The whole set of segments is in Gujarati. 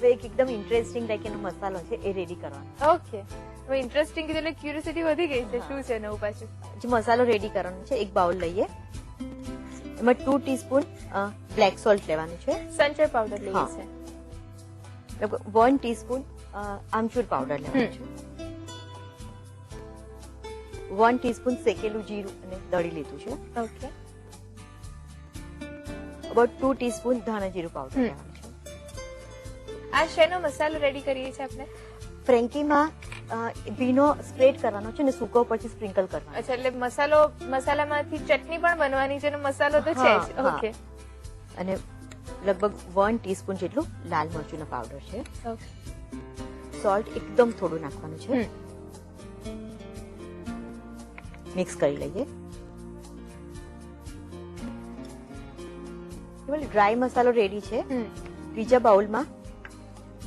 તો એક એકદમ ઇન્ટરેસ્ટિંગ લાઈક એનો મસાલો છે એ રેડી કરવાનો. ઓકે, તો ઇન્ટરેસ્ટિંગ કીધું એટલે ક્યુરિયોસિટી વધી ગઈ છે. શું છે નવું પાછું? જે મસાલો રેડી કરવાનો છે, એક બાઉલ લઈએ, એમાં 2 ટીસ્પૂન બ્લેક સોલ્ટ લેવાનું છે. સંચર પાવડર લઈએ છે. 1 ટીસ્પૂન આમચૂર પાવડર લેવાનું છે. 1 ટીસ્પૂન શેકેલું જીરું અને દળી લીધું છે. ઓકે. અબાઉટ 2 ટીસ્પૂન ધાણા જીરું પાવડર લેવાનું છે. આ શેનો મસાલો રેડી કરીએ છીએ આપણે? ફ્રેન્કીમાં ભીનો સ્પ્રેડ કરવાનો છે અને સૂકો પછી સ્પ્રિંકલ કરવાનો. અચ્છા, એટલે મસાલામાંથી ચટણી પણ બનવાની છે અને મસાલો તો છે જ. ઓકે. અને લગભગ 1 ટીસ્પૂન જેટલું લાલ મરચુંનો પાવડર છે. ઓકે. સોલ્ટ એકદમ થોડું નાખવાનું છે. મિક્સ કરી લઈએ. ડ્રાય મસાલો રેડી છે. બીજા બાઉલમાં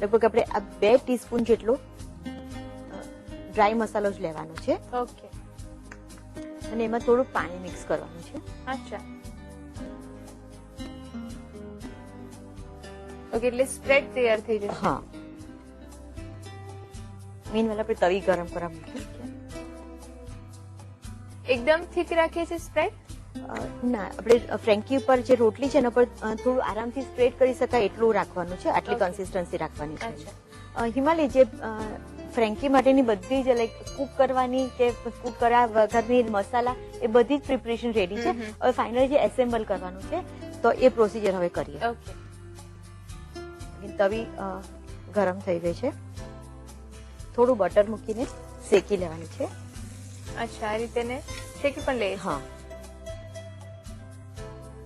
લગભગ આપણે આ 2 ટીસ્પૂન જેટલો ડ્રાય મસાલો જ લેવાનો છે. ઓકે. અને એમાં થોડું પાણી મિક્સ કરવાનું છે. અચ્છા. ઓકે, એટલે સ્પ્રેડ તૈયાર થઈ જશે. હા. મીનવાલ આપણે તવી ગરમ કરવા મૂકીએ. એકદમ થીક રાખીએ છીએ સ્પ્રેડ? ના, આપણે ફ્રેન્કી ઉપર જે રોટલી છે એના પર થોડું આરામથી સ્પ્રેડ કરી શકાય એટલું રાખવાનું છે. આટલી કન્સિસ્ટન્સી રાખવાની છે. હિમાલય જે ફ્રેન્કી માટેની બધી જ લાઈક કુક કરવાની કે કુક કર્યા વગરની મસાલા એ બધી જ પ્રિપરેશન રેડી છે. હવે ફાઇનલી જે એસેમ્બલ કરવાનું છે તો એ પ્રોસિજર હવે કરીએ. ઓકે. તવી ગરમ થઈ ગઈ છે. થોડું બટર મૂકીને શેકી લેવાનું છે. અચ્છા, આ રીતે ને શેકી પણ લઈએ. હા.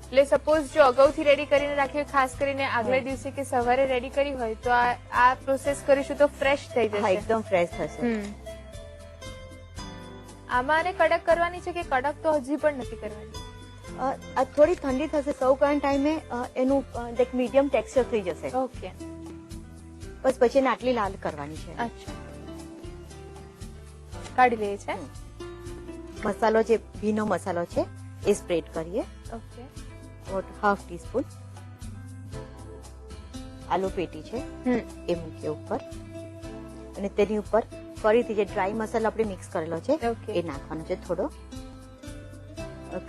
એટલે સપોઝ જો અગાઉથી રેડી કરીને રાખીએ, ખાસ કરીને આગલા દિવસે કે સવારે રેડી કરી હોય તો આ પ્રોસેસ કરીશું તો ફ્રેશ થઈ જશે. હા, એકદમ ફ્રેશ થશે. આમાં આને કડક કરવાની છે કે કડક તો હજી પણ નથી કરવાની? આ થોડી ઠંડી થશે સર્વ કરવાના ટાઈમે એનું લાઈક મીડિયમ ટેક્સચર થઈ જશે. ઓકે. બસ પછી એને આટલી લાલ કરવાની છે. અચ્છા, કાઢી લઈએ છે. મસાલો જે ભીનો મસાલો છે એ સ્પ્રેડ કરીએ. ઓકે. હાફ ટીસ્પૂન આલુ પેટી છે એ મૂકીએ ઉપર અને તેની ઉપર ફરીથી જે ડ્રાય મસાલો આપણે મિક્સ કરેલો છે એ નાખવાનો છે. થોડો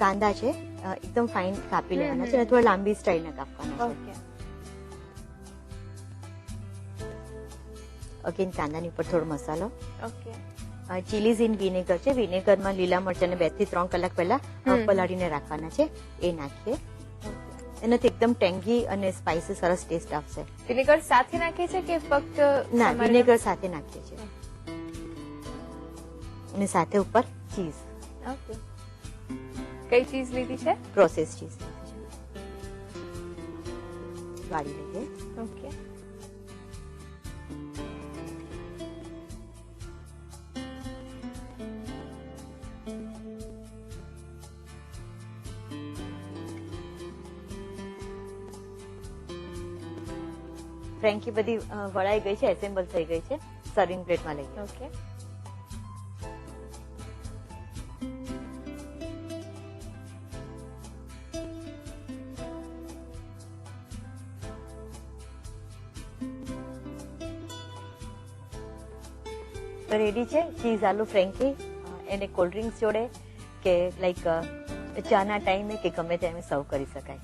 કાંદા છે એકદમ ફાઇન કાપી લેવાના છે અને થોડા લાંબી સ્ટાઇલના કાપવાના છે. અગેન કાંદાની ઉપર થોડો મસાલો. ઓકે. ચીલીઝ ઇન વિનેગર છે. વિનેગરમાં લીલા મરચાંને 2 થી 3 કલાક પહેલા પલાળીને રાખવાના છે. એ નાખીએ. એનાથી એકદમ ટેંગી અને સ્પાઇસી સરસ ટેસ્ટ આવશે. વિનેગર સાથે નાખીએ છે કે ફક્ત? ના, વિનેગર સાથે નાખીએ છીએ. અને સાથે ઉપર ચીઝ. ઓકે. કઈ ચીઝ લીધી છે? પ્રોસેસ ચીઝ વાળી લઈએ. ઓકે. ફ્રેન્કી બધી વળાઈ ગઈ છે, એસેમ્બલ થઈ ગઈ છે. સર્વિંગ પ્લેટમાં લઈએ. ઓકે. રેડી છે ચીઝ આલુ ફ્રેન્કી. એને કોલ્ડ ડ્રિંક્સ જોડે કે લાઈક ચાના ટાઈમે કે ગમે ત્યારે સર્વ કરી શકાય.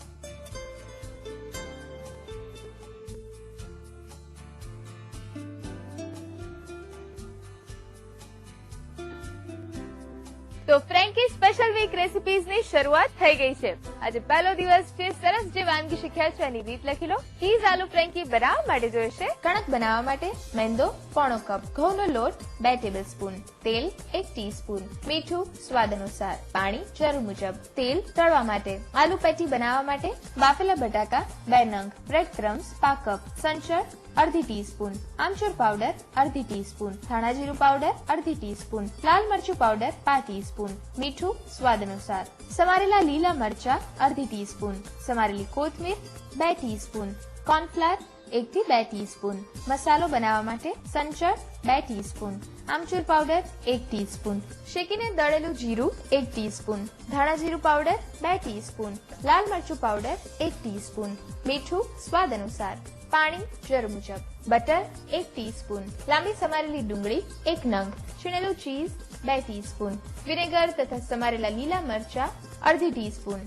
તો ફ્રેન્કી સ્પેશિયલ વીક રેસિપીઝની શરૂઆત થઈ ગઈ છે. આજે પહેલો દિવસ છે. સરસ જે વાનગી શીખ્યા છે એની રીત લખી લો. ચીઝ આલુ ફ્રેન્કી બનાવવા માટે જોઈશે કણક બનાવવા માટે મેંદો પોણો કપ, ઘઉંનો લોટ 2 ટેબલસ્પૂન, તેલ 1 ટીસ્પૂન, મીઠું સ્વાદ અનુસાર, પાણી જરૂર મુજબ, તેલ તળવા માટે, આલુ પેટી બનાવવા માટે બાફેલા બટાકા 2 નંગ, બ્રેડ ક્રમ્સ પા કપ, સંચળ અડધી ટીસ્પૂન, આમચૂર પાવડર અડધી ટીસ્પૂન, ધાણા જીરું પાવડર અડધી ટીસ્પૂન, લાલ મરચું પાવડર પા ટીસ્પૂન, મીઠું સ્વાદ અનુસાર, સમારેલા લીલા મરચા અડધી ટીસ્પૂન, સમારેલી કોથમીર 2 ટીસ્પૂન, કોર્નફ્લાવર 1 થી 2 ટીસ્પૂન. મસાલો બનાવવા માટે સંચળ 2 ટીસ્પૂન, આમચૂર પાવડર 1 ટીસ્પૂન, શેકીને દળેલું જીરું 1 ટીસ્પૂન, ધાણા જીરું પાવડર 2 ટીસ્પૂન, લાલ મરચું પાવડર 1 ટીસ્પૂન, મીઠું સ્વાદ અનુસાર, પાણી જરૂર મુજબ, બટર 1 ટીસ્પૂન, લાંબી સમારેલી ડુંગળી 1 નંગ, છીણેલું ચીઝ 2 ટીસ્પૂન, વિનેગર તથા સમારેલા લીલા મરચા અડધી ટીસ્પૂન.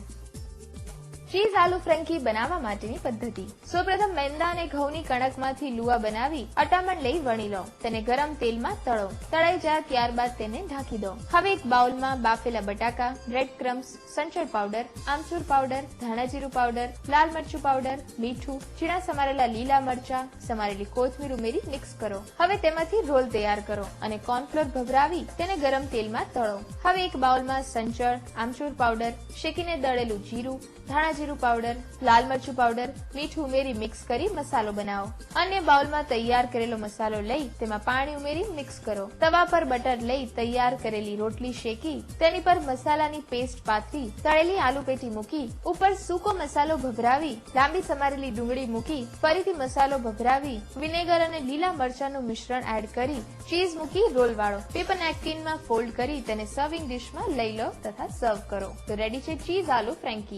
ચીઝ આલુ ફ્રેન્કી બનાવવા માટેની પદ્ધતિ. સૌપ્રથમ મેંદા અને ઘઉંની કણકમાંથી લુવા બનાવી અટામણ લઈ વણી લો. તેને ગરમ તેલમાં તળો. તળાઈ જાય ત્યારબાદ તેને ઢાંકી દો. હવે એક બાઉલમાં બાફેલા બટાકા, બ્રેડ ક્રમ્સ, સંચળ પાવડર, આમચૂર પાવડર, ધાણા જીરું પાવડર, લાલ મરચું પાવડર, મીઠું, ઝીણા સમારેલા લીલા મરચા, સમારેલી કોથમીર ઉમેરી મિક્સ કરો. હવે તેમાંથી રોલ તૈયાર કરો અને કોર્નફ્લોર ભભરાવી તેને ગરમ તેલમાં તળો. હવે એક બાઉલમાં સંચળ, આમચૂર પાવડર, શેકીને દળેલું જીરું, ધાણા જીરું પાવડર, લાલ મરચું પાવડર, મીઠું ઉમેરી મિક્સ કરી મસાલો બનાવો. અન્ય બાઉલમાં તૈયાર કરેલો મસાલો લઈ તેમાં પાણી ઉમેરી મિક્સ કરો. તવા પર બટર લઈ તૈયાર કરેલી રોટલી શેકી તેની પર મસાલાની પેસ્ટ પાથરી તળેલી આલુ પેટી મૂકી ઉપર સૂકો મસાલો ભભરાવી લાંબી સમારેલી ડુંગળી મૂકી ફરીથી મસાલો ભભરાવી વિનેગર અને લીલા મરચાંનું મિશ્રણ એડ કરી ચીઝ મૂકી રોલ વાળો. પેપર નેપકિનમાં ફોલ્ડ કરી તેને સર્વિંગ ડિશમાં લઈ લો તથા સર્વ કરો. તો રેડી છે ચીઝ આલુ ફ્રેન્કી.